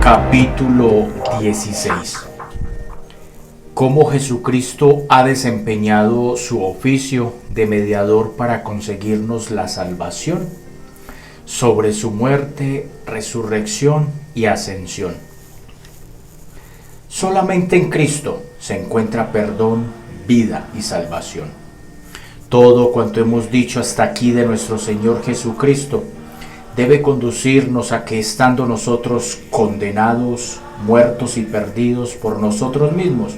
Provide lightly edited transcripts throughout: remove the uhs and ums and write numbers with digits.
Capítulo 16. Cómo Jesucristo ha desempeñado su oficio de mediador para conseguirnos la salvación, sobre su muerte, resurrección y ascensión. Solamente en Cristo se encuentra perdón, vida y salvación. Todo cuanto hemos dicho hasta aquí de nuestro Señor Jesucristo debe conducirnos a que, estando nosotros condenados, muertos y perdidos por nosotros mismos,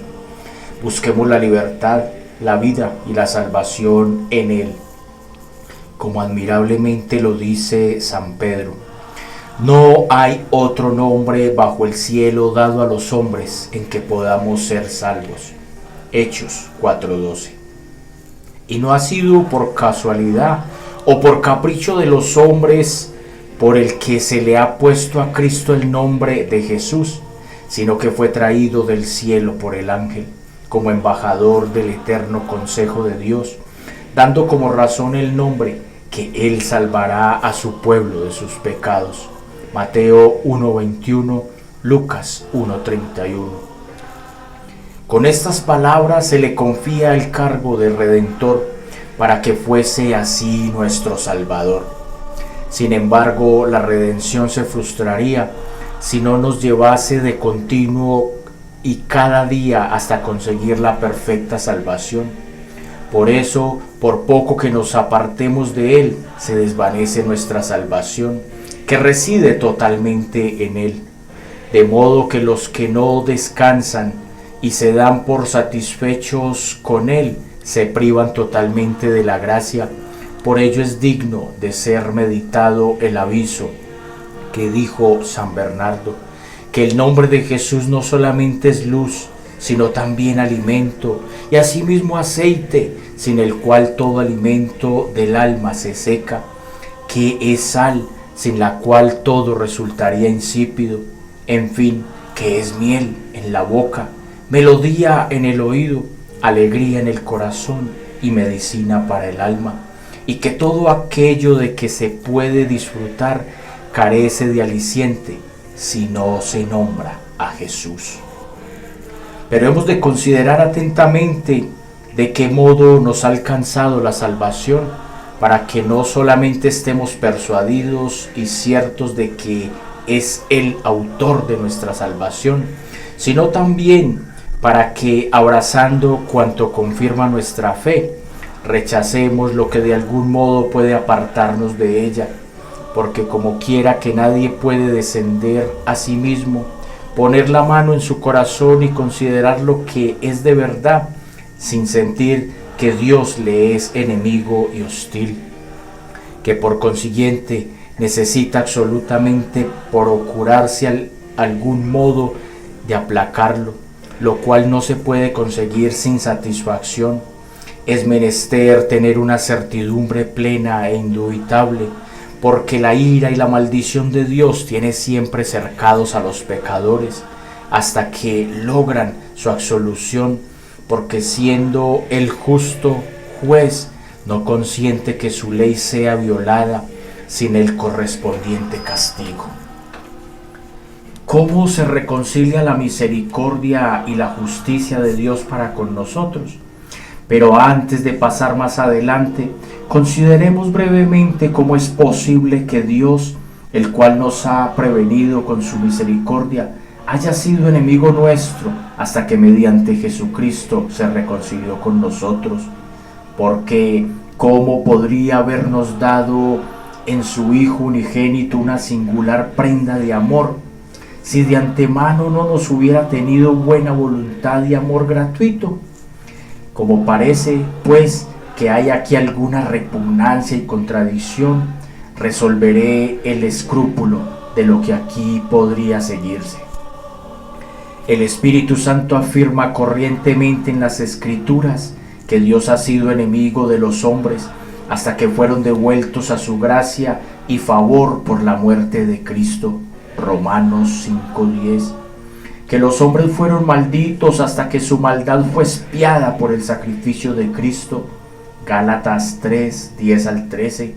busquemos la libertad, la vida y la salvación en Él. Como admirablemente lo dice San Pedro: no hay otro nombre bajo el cielo dado a los hombres en que podamos ser salvos. Hechos 4:12. Y no ha sido por casualidad o por capricho de los hombres por el que se le ha puesto a Cristo el nombre de Jesús, sino que fue traído del cielo por el ángel, como embajador del eterno consejo de Dios, dando como razón el nombre que Él salvará a su pueblo de sus pecados. Mateo 1:21, Lucas 1:31. Con estas palabras se le confía el cargo de Redentor para que fuese así nuestro Salvador. Sin embargo, la redención se frustraría si no nos llevase de continuo y cada día hasta conseguir la perfecta salvación. Por eso, por poco que nos apartemos de Él, se desvanece nuestra salvación, que reside totalmente en Él. De modo que los que no descansan y se dan por satisfechos con Él, se privan totalmente de la gracia. Por ello es digno de ser meditado el aviso que dijo San Bernardo, que el nombre de Jesús no solamente es luz, sino también alimento, y asimismo aceite, sin el cual todo alimento del alma se seca, que es sal, sin la cual todo resultaría insípido, en fin, que es miel en la boca, melodía en el oído, alegría en el corazón y medicina para el alma, y que todo aquello de que se puede disfrutar carece de aliciente si no se nombra a Jesús. Pero hemos de considerar atentamente de qué modo nos ha alcanzado la salvación, para que no solamente estemos persuadidos y ciertos de que es el autor de nuestra salvación, sino también para que, abrazando cuanto confirma nuestra fe, rechacemos lo que de algún modo puede apartarnos de ella, porque como quiera que nadie puede descender a sí mismo, poner la mano en su corazón y considerar lo que es de verdad, sin sentir que Dios le es enemigo y hostil, que por consiguiente necesita absolutamente procurarse algún modo de aplacarlo, lo cual no se puede conseguir sin satisfacción. Es menester tener una certidumbre plena e indubitable, porque la ira y la maldición de Dios tiene siempre cercados a los pecadores, hasta que logran su absolución, porque siendo el justo juez, no consiente que su ley sea violada sin el correspondiente castigo. ¿Cómo se reconcilia la misericordia y la justicia de Dios para con nosotros? Pero antes de pasar más adelante, consideremos brevemente cómo es posible que Dios, el cual nos ha prevenido con su misericordia, haya sido enemigo nuestro hasta que mediante Jesucristo se reconcilió con nosotros. Porque ¿cómo podría habernos dado en su Hijo unigénito una singular prenda de amor, si de antemano no nos hubiera tenido buena voluntad y amor gratuito? Como parece, pues, que hay aquí alguna repugnancia y contradicción, resolveré el escrúpulo de lo que aquí podría seguirse. El Espíritu Santo afirma corrientemente en las Escrituras que Dios ha sido enemigo de los hombres hasta que fueron devueltos a su gracia y favor por la muerte de Cristo. Romanos 5:10. Que los hombres fueron malditos hasta que su maldad fue expiada por el sacrificio de Cristo. Gálatas 3:10-13.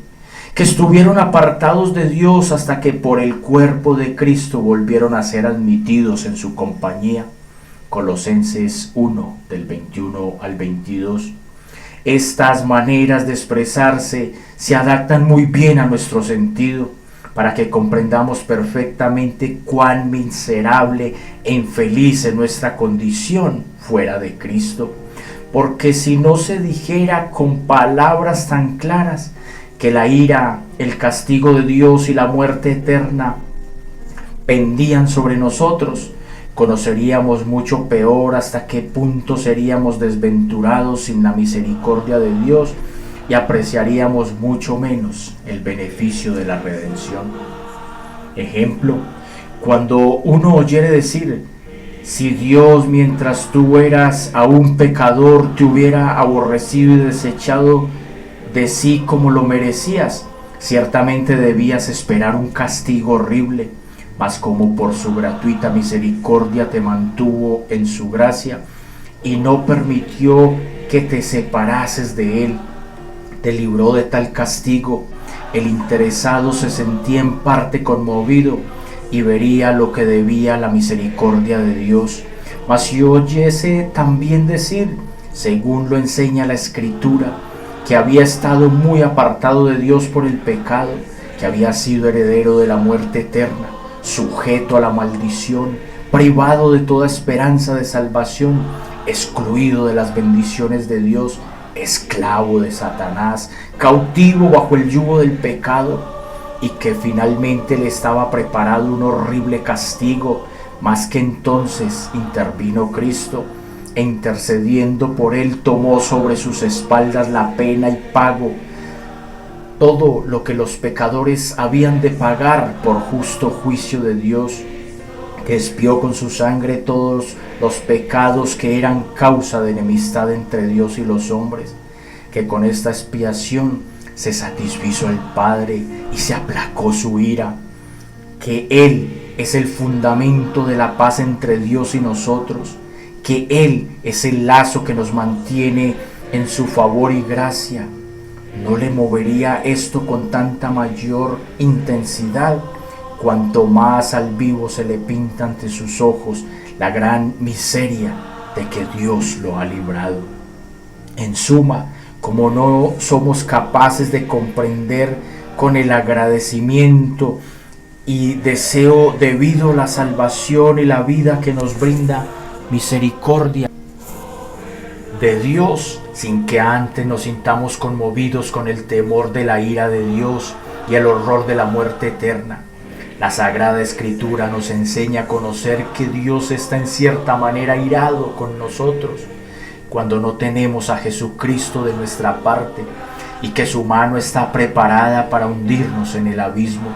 que estuvieron apartados de Dios hasta que por el cuerpo de Cristo volvieron a ser admitidos en su compañía. Colosenses 1, del 21 al 22. Estas maneras de expresarse se adaptan muy bien a nuestro sentido, para que comprendamos perfectamente cuán miserable e infeliz es nuestra condición fuera de Cristo. Porque si no se dijera con palabras tan claras que la ira, el castigo de Dios y la muerte eterna pendían sobre nosotros, conoceríamos mucho peor hasta qué punto seríamos desventurados sin la misericordia de Dios y apreciaríamos mucho menos el beneficio de la redención. Ejemplo, cuando uno oyere decir: si Dios, mientras tú eras aún pecador, te hubiera aborrecido y desechado de sí como lo merecías, ciertamente debías esperar un castigo horrible, mas como por su gratuita misericordia te mantuvo en su gracia y no permitió que te separases de él, te libró de tal castigo, el interesado se sentía en parte conmovido y vería lo que debía la misericordia de Dios. Mas si oyese también decir, según lo enseña la Escritura, que había estado muy apartado de Dios por el pecado, que había sido heredero de la muerte eterna, sujeto a la maldición, privado de toda esperanza de salvación, excluido de las bendiciones de Dios, esclavo de Satanás, cautivo bajo el yugo del pecado, y que finalmente le estaba preparado un horrible castigo, mas que entonces intervino Cristo, e intercediendo por él tomó sobre sus espaldas la pena y pago, todo lo que los pecadores habían de pagar por justo juicio de Dios, que expió con su sangre todos los pecados que eran causa de enemistad entre Dios y los hombres, que con esta expiación se satisfizo el Padre y se aplacó su ira, que Él es el fundamento de la paz entre Dios y nosotros, que Él es el lazo que nos mantiene en su favor y gracia. ¿No le movería esto con tanta mayor intensidad, cuanto más al vivo se le pinta ante sus ojos la gran miseria de que Dios lo ha librado? En suma, como no somos capaces de comprender con el agradecimiento y deseo debido la salvación y la vida que nos brinda misericordia de Dios, sin que antes nos sintamos conmovidos con el temor de la ira de Dios y el horror de la muerte eterna, la Sagrada Escritura nos enseña a conocer que Dios está en cierta manera irado con nosotros cuando no tenemos a Jesucristo de nuestra parte, y que su mano está preparada para hundirnos en el abismo,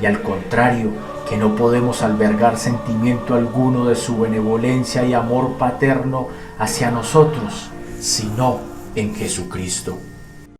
y al contrario, que no podemos albergar sentimiento alguno de su benevolencia y amor paterno hacia nosotros, sino en Jesucristo.